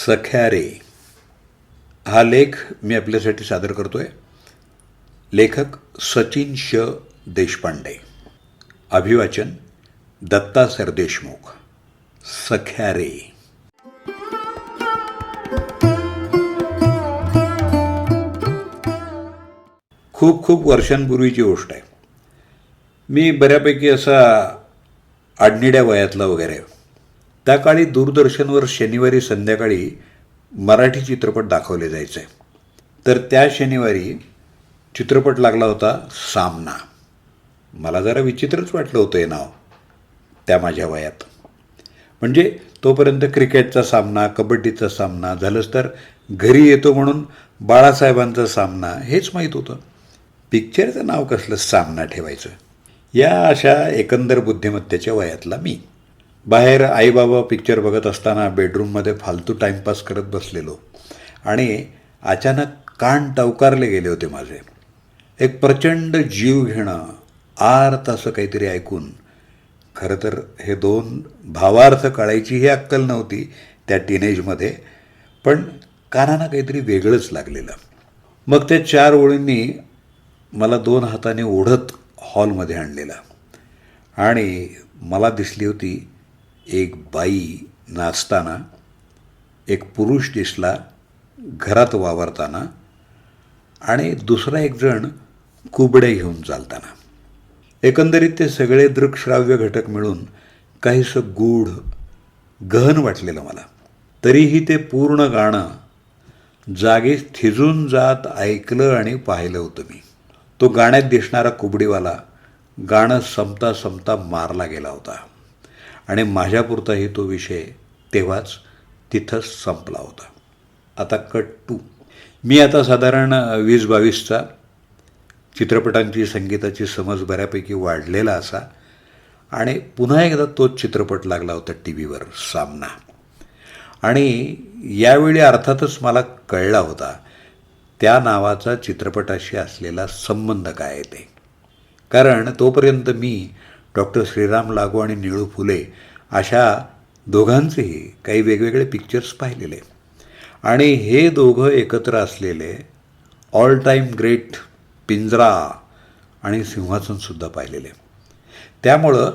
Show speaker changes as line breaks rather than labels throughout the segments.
सख्या रे हा लेख मी आपल्यासाठी सादर करतोय. लेखक सचिन देशपांडे. अभिवाचन दत्ता सरदेशमुख. सख्या रे. खूप खूप वर्षांपूर्वीची गोष्ट आहे. मी बऱ्यापैकी असा आडनिड्या वयातला वगैरे. त्या काळी दूरदर्शनवर शनिवारी संध्याकाळी मराठी चित्रपट दाखवले जायचे. तर त्या शनिवारी चित्रपट लागला होता सामना. मला जरा विचित्रच वाटलं होतं हे नाव त्या माझ्या वयात. म्हणजे तोपर्यंत क्रिकेटचा सामना, कबड्डीचा सामना, झालंच तर घरी येतो म्हणून बाळासाहेबांचा सामना हेच माहीत होतं. पिक्चरचं नाव कसलं सामना ठेवायचं, या अशा एकंदर बुद्धिमत्तेच्या वयातला मी. बाहेर आईबाबा पिक्चर बघत असताना बेडरूममध्ये फालतू टाईमपास करत बसलेलो आणि अचानक कान टवकारले गेले होते माझे. एक प्रचंड जीव घेणं आर्त असं काहीतरी ऐकून. खरं तर हे दोन भावार्थ कळायचीही अक्कल नव्हती त्या टीनेजमध्ये, पण कानानं काहीतरी वेगळंच लागलेलं. मग त्या 4 ओळींनी मला 2 हाताने ओढत हॉलमध्ये आणलेला आणि मला दिसली होती एक बाई नाचताना, एक पुरुष दिसला घरात वावरताना आणि दुसरा एक जण कुबडे घेऊन चालताना. एकंदरीत ते सगळे दृक्श्राव्य घटक मिळून काहीसं गूढ गहन वाटलेलं मला. तरीही ते पूर्ण गाणं जागीच थिजून जात ऐकलं आणि पाहिलं होतं मी. तो गाण्यात दिसणारा कुबडीवाला गाणं संपता संपता मारला गेला होता आणि माझ्यापुरताही तो विषय तेव्हाच तिथंच संपला होता. आता कट 2. मी आता साधारण 20-22चा. चित्रपटांची संगीताची समज बऱ्यापैकी वाढलेला असा आणि पुन्हा एकदा तोच चित्रपट लागला होता टी व्हीवर, सामना. आणि यावेळी अर्थातच मला कळला होता त्या नावाचा चित्रपटाशी असलेला संबंध काय आहे ते. कारण तोपर्यंत मी डॉक्टर श्रीराम लागू आणि निळू फुले अशा दोघांचेही काही वेगवेगळे पिक्चर्स पाहिलेले आणि हे दोघं एकत्र असलेले ऑल टाईम ग्रेट पिंजरा आणि सिंहासनसुद्धा पाहिलेले. त्यामुळं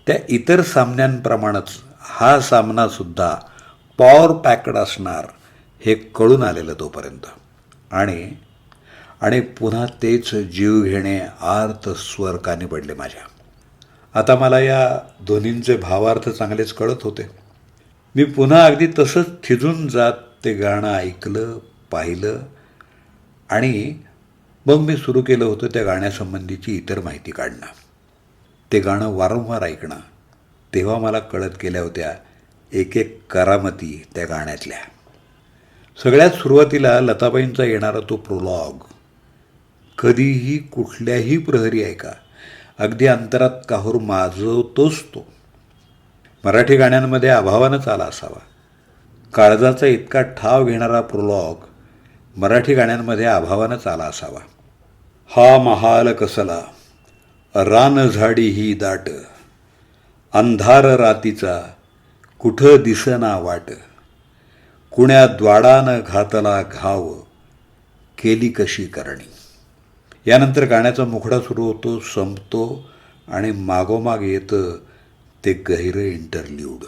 त्या इतर सामन्यांप्रमाणेच हा सामनासुद्धा पॉवर पॅक्ड असणार हे कळून आलेलं तोपर्यंत. आणि पुन्हा तेच जीव घेणे आर्त स्वर कानी पडले माझ्या. आता मला या दोन्हींचे भावार्थ चांगलेच कळत होते. मी पुन्हा अगदी तसंच थिजून जात ते गाणं ऐकलं, पाहिलं आणि मग मी सुरू केलं होतं त्या गाण्यासंबंधीची इतर माहिती काढणं. ते गाणं वारंवार ऐकणं. तेव्हा मला कळत गेल्या होत्या एक एक करामती त्या गाण्यातल्या. सगळ्यात सुरुवातीला लताबाईंचा येणारा तो प्रोलॉग. कधीही कुठल्याही प्रहरी ऐका, अगदी अंतरात काहूर माजवतोच तो. मराठी गाण्यांमध्ये अभावानंच आला असावा. काळजाचा इतका ठाव घेणारा प्रोलॉग मराठी गाण्यांमध्ये अभावानंच आला असावा. हा महाल कसला, रान झाडी ही दाट, अंधार रातीचा कुठं दिसना वाट, कुण्या द्वाडानं घातला घाव, केली कशी करणी. यानंतर गाण्याचा मुखडा सुरू होतो, संपतो आणि मागोमाग येतं ते गहिरं इंटरल्यूड.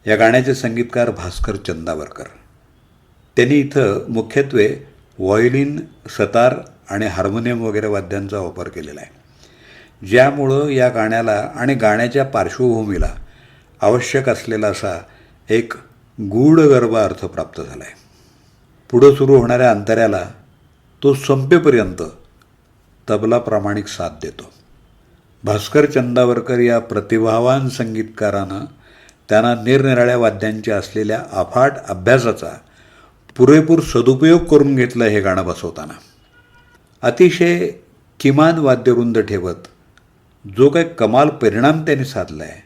या गाण्याचे संगीतकार भास्कर चंदावरकर. त्यांनी इथं मुख्यत्वे व्हायोलिन, सतार आणि हार्मोनियम वगैरे वाद्यांचा वापर केलेला आहे, ज्यामुळं या गाण्याला आणि गाण्याच्या पार्श्वभूमीला आवश्यक असलेला असा एक गूढगर्भ अर्थ प्राप्त झाला आहे. पुढं सुरू होणाऱ्या अंतऱ्याला तो संपेपर्यंत तबला प्रामाणिक साथ देतो. भास्कर चंदावरकर या प्रतिभावान संगीतकारानं त्यांना निरनिराळ्या वाद्यांच्या असलेल्या अफाट अभ्यासाचा पुरेपूर सदुपयोग करून घेतला हे गाणं बसवताना. अतिशय किमान वाद्यवृंद ठेवत जो काही कमाल परिणाम त्यांनी साधला आहे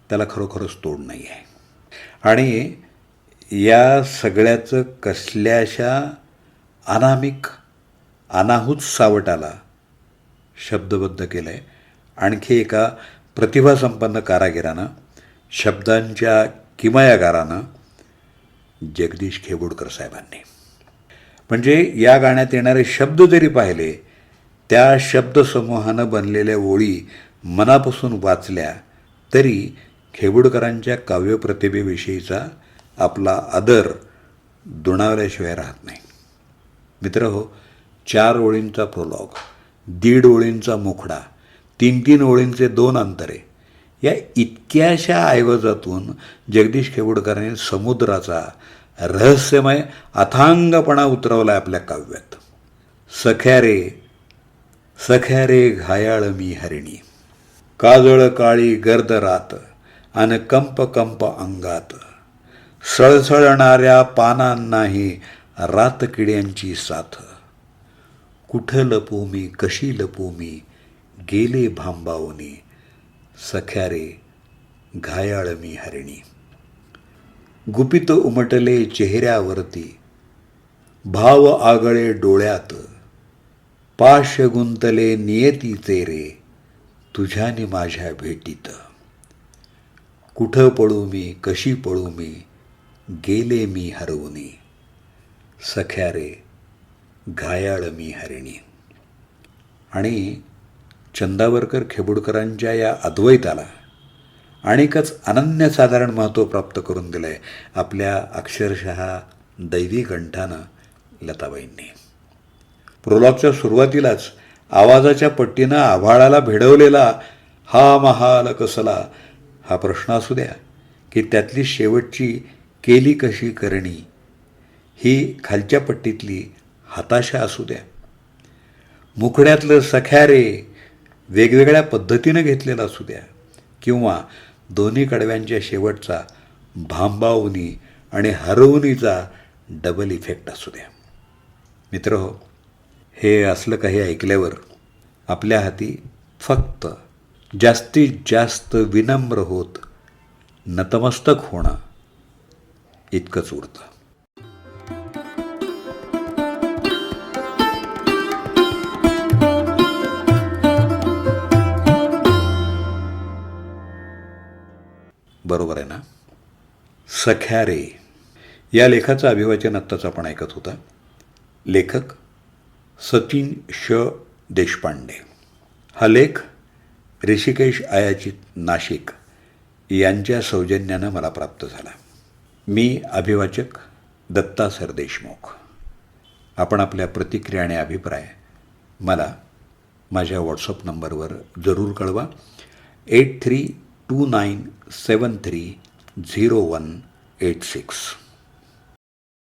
त्याला खरोखरच तोड नाही आहे. आणि या सगळ्याचं कसल्याशा अनामिक अनाहूत सावटाला शब्दबद्ध केलं आहे आणखी एका प्रतिभासंपन्न कारागिरानं, शब्दांच्या किमयागारानं, जगदीश खेबुडकर साहेबांनी. म्हणजे या गाण्यात येणारे शब्द जरी पाहिले, त्या शब्दसमूहानं बनलेल्या ओळी मनापासून वाचल्या तरी खेबुडकरांच्या काव्यप्रतिभेविषयीचा आपला आदर दुणावल्याशिवाय राहत नाही. मित्रहो, 4 ओळींचा प्रोलॉग, 1.5 ओळींचा मुखडा, 3 ओळींचे 2 अंतरे, या इतक्याशा ऐवजातून जगदीश खेबुडकरांनी समुद्राचा रहस्यमय अथांगपणा उतरवला आपल्या काव्यात. सख्या रे घायाळ मी हरिणी, काजळ काळी गर्द रात अन कंप कंप अंगात, सळसळणाऱ्या पानांनाही रात किड्यांची साथ, कुठं लपू मी कशी लपू मी गेले भांबावनी, सख्या रे घायाळ मी हरिणी. गुपित उमटले चेहऱ्यावरती, भाव आगळे डोळ्यात, पाश गुंतले नियतीचे रे तुझ्याने माझ्या भेटीत, कुठं पळू मी कशी पळू मी गेले मी हरवुनी, सख्या रे घायाळ मी हरिणी. आणि चंदावरकर खेबुडकरांच्या या अद्वैताला आणिकच अनन्यसाधारण महत्त्व प्राप्त करून दिलं आहे आपल्या अक्षरशः दैवी कंठानं लताबाईंनी. प्रोलॉगच्या सुरुवातीलाच आवाजाच्या पट्टीनं आभाळाला भेडवलेला हा महाल कसला हा प्रश्न असू द्या, की त्यातली शेवटची केली कशी करणी ही खालच्या पट्टीतली हताशा असू द्या, मुखड्यातलं सख्या रे वेगवेगळ्या पद्धतीनं घेतलेलं असू द्या, किंवा दोन्ही कडव्यांच्या शेवटचा भांबावनी आणि हरवणीचा डबल इफेक्ट असू द्या. मित्रहो, हे असलं काही ऐकल्यावर आपल्या हाती फक्त जास्तीत जास्त विनम्र होत नतमस्तक होणं इतकंच उरतं. बरोबर आहे ना? सख्या रे या लेखाचं अभिवाचन आत्ताच आपण ऐकत होता. लेखक सचिन श देशपांडे. हा लेख ऋषिकेश आयाचित नाशिक यांच्या सौजन्यानं मला प्राप्त झाला. मी अभिवाचक दत्ता सरदेशमुख. आपण आपल्या प्रतिक्रिया आणि अभिप्राय मला माझ्या व्हॉट्सअप नंबरवर जरूर कळवा. 8329730186.